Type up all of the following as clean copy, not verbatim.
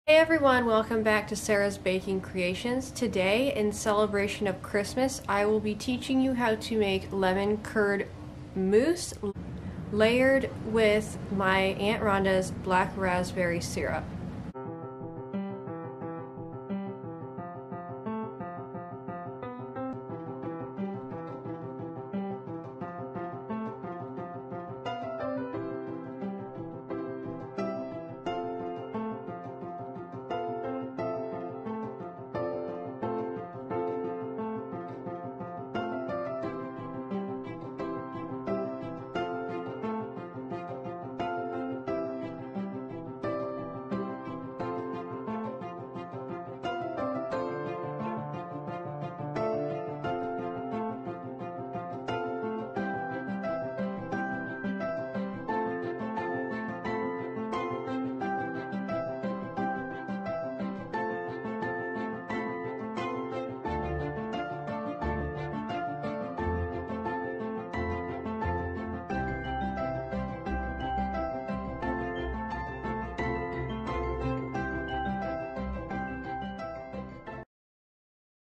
Hey everyone, welcome back to Sarah's Baking Creations. Today, in celebration of Christmas, I will be teaching you how to make lemon curd mousse layered with my Aunt Rhonda's black raspberry syrup.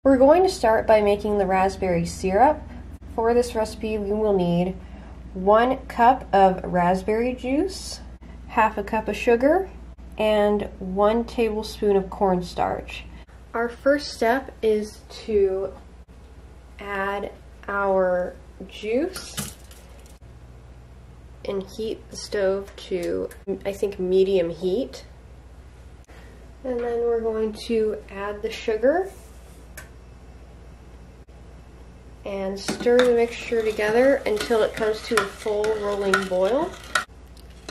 We're going to start by making the raspberry syrup. For this recipe, we will need 1 cup of raspberry juice, half a cup of sugar, and 1 tablespoon of cornstarch. Our first step is to add our juice and heat the stove to, I think, medium heat. And then we're going to add the sugar and stir the mixture together until it comes to a full rolling boil.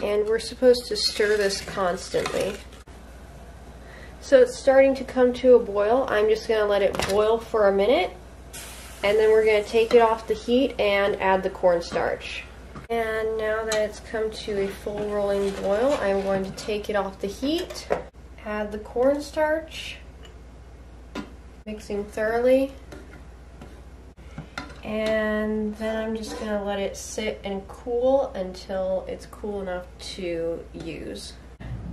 And we're supposed to stir this constantly. So it's starting to come to a boil. I'm just going to let it boil for a minute, and then we're going to take it off the heat and add the cornstarch. And now that it's come to a full rolling boil, I'm going to take it off the heat, add the cornstarch, mixing thoroughly. And then I'm just going to let it sit and cool until it's cool enough to use.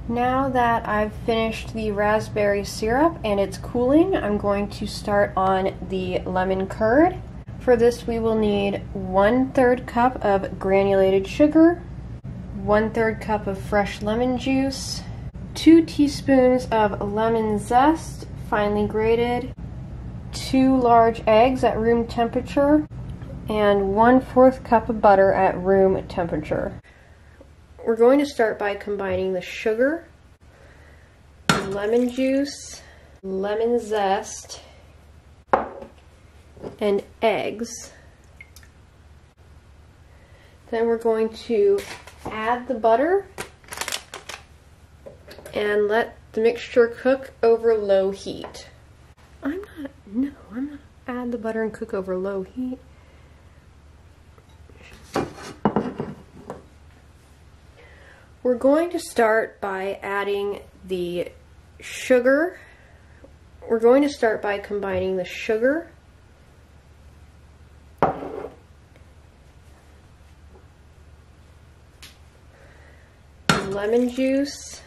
Now that I've finished the raspberry syrup and it's cooling, I'm going to start on the lemon curd. For this we will need 1/3 cup of granulated sugar, 1/3 cup of fresh lemon juice, 2 teaspoons of lemon zest, finely grated, 2 large eggs at room temperature, and 1/4 cup of butter at room temperature. We're going to start by combining the sugar, lemon juice, lemon zest, and eggs. Then we're going to add the butter and let the mixture cook over low heat. I'm not add the butter and cook over low heat. We're going to start by adding the sugar. We're going to start by combining the sugar, lemon juice,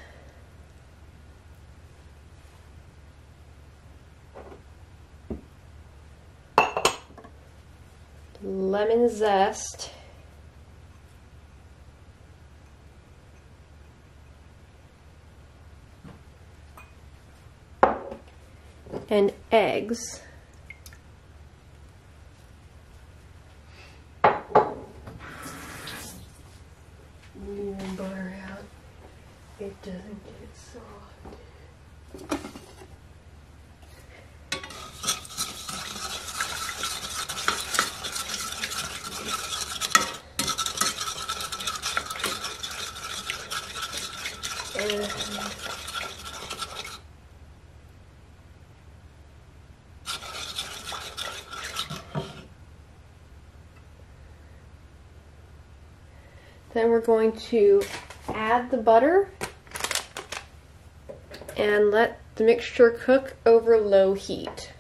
lemon zest, and eggs. Leave the butter out. It doesn't get soft. Then we're going to add the butter and let the mixture cook over low heat.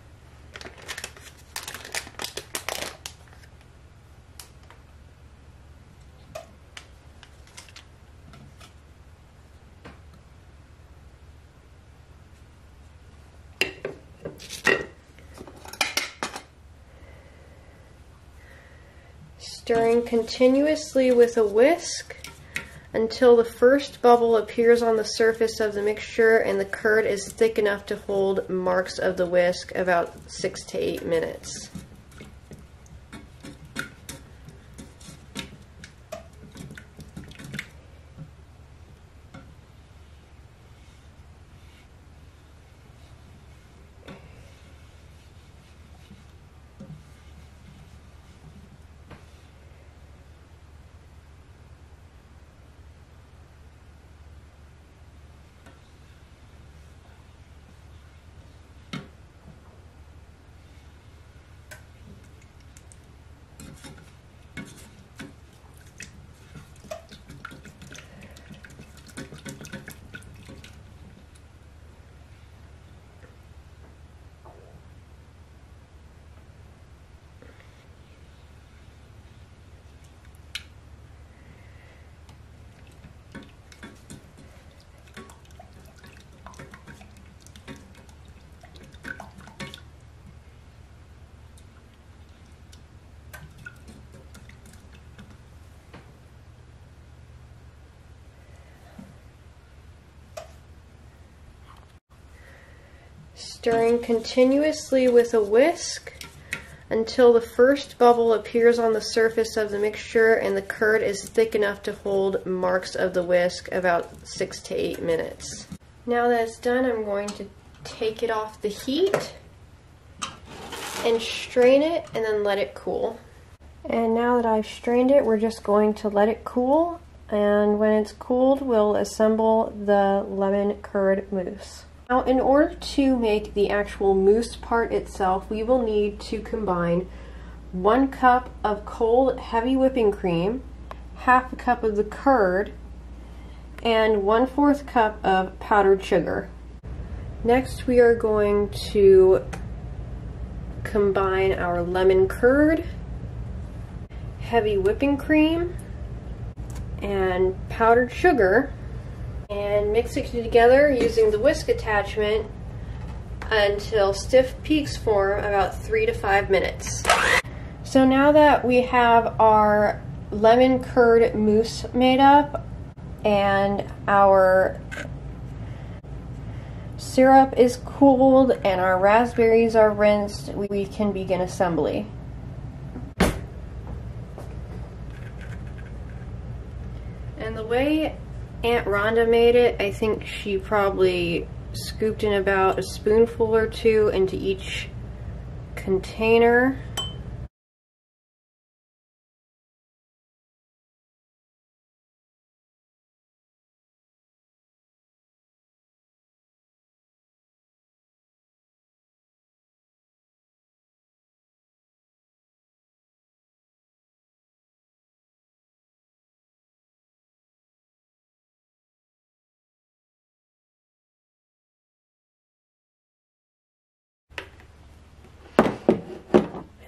Stirring continuously with a whisk until the first bubble appears on the surface of the mixture and the curd is thick enough to hold marks of the whisk, about 6 to 8 minutes. Stirring continuously with a whisk until the first bubble appears on the surface of the mixture and the curd is thick enough to hold marks of the whisk, about 6 to 8 minutes. Now that it's done, I'm going to take it off the heat and strain it and then let it cool. And now that I've strained it, we're just going to let it cool, and when it's cooled, we'll assemble the lemon curd mousse. Now, in order to make the actual mousse part itself, we will need to combine 1 cup of cold heavy whipping cream, half a cup of the curd, and 1/4 cup of powdered sugar. Next, we are going to combine our lemon curd, heavy whipping cream, and powdered sugar, and mix it together using the whisk attachment until stiff peaks form, about 3 to 5 minutes. So now that we have our lemon curd mousse made up and our syrup is cooled and our raspberries are rinsed, we can begin assembly. And the way Aunt Rhonda made it, I think she probably scooped in about a spoonful or 2 into each container.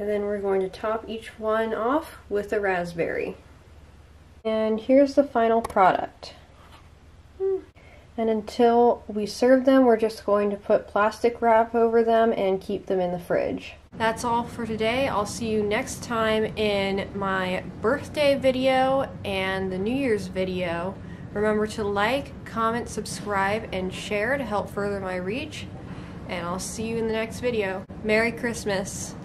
And then we're going to top each one off with a raspberry. And here's the final product. And until we serve them, we're just going to put plastic wrap over them and keep them in the fridge. That's all for today. I'll see you next time in my birthday video and the New Year's video. Remember to like, comment, subscribe, and share to help further my reach. And I'll see you in the next video. Merry Christmas!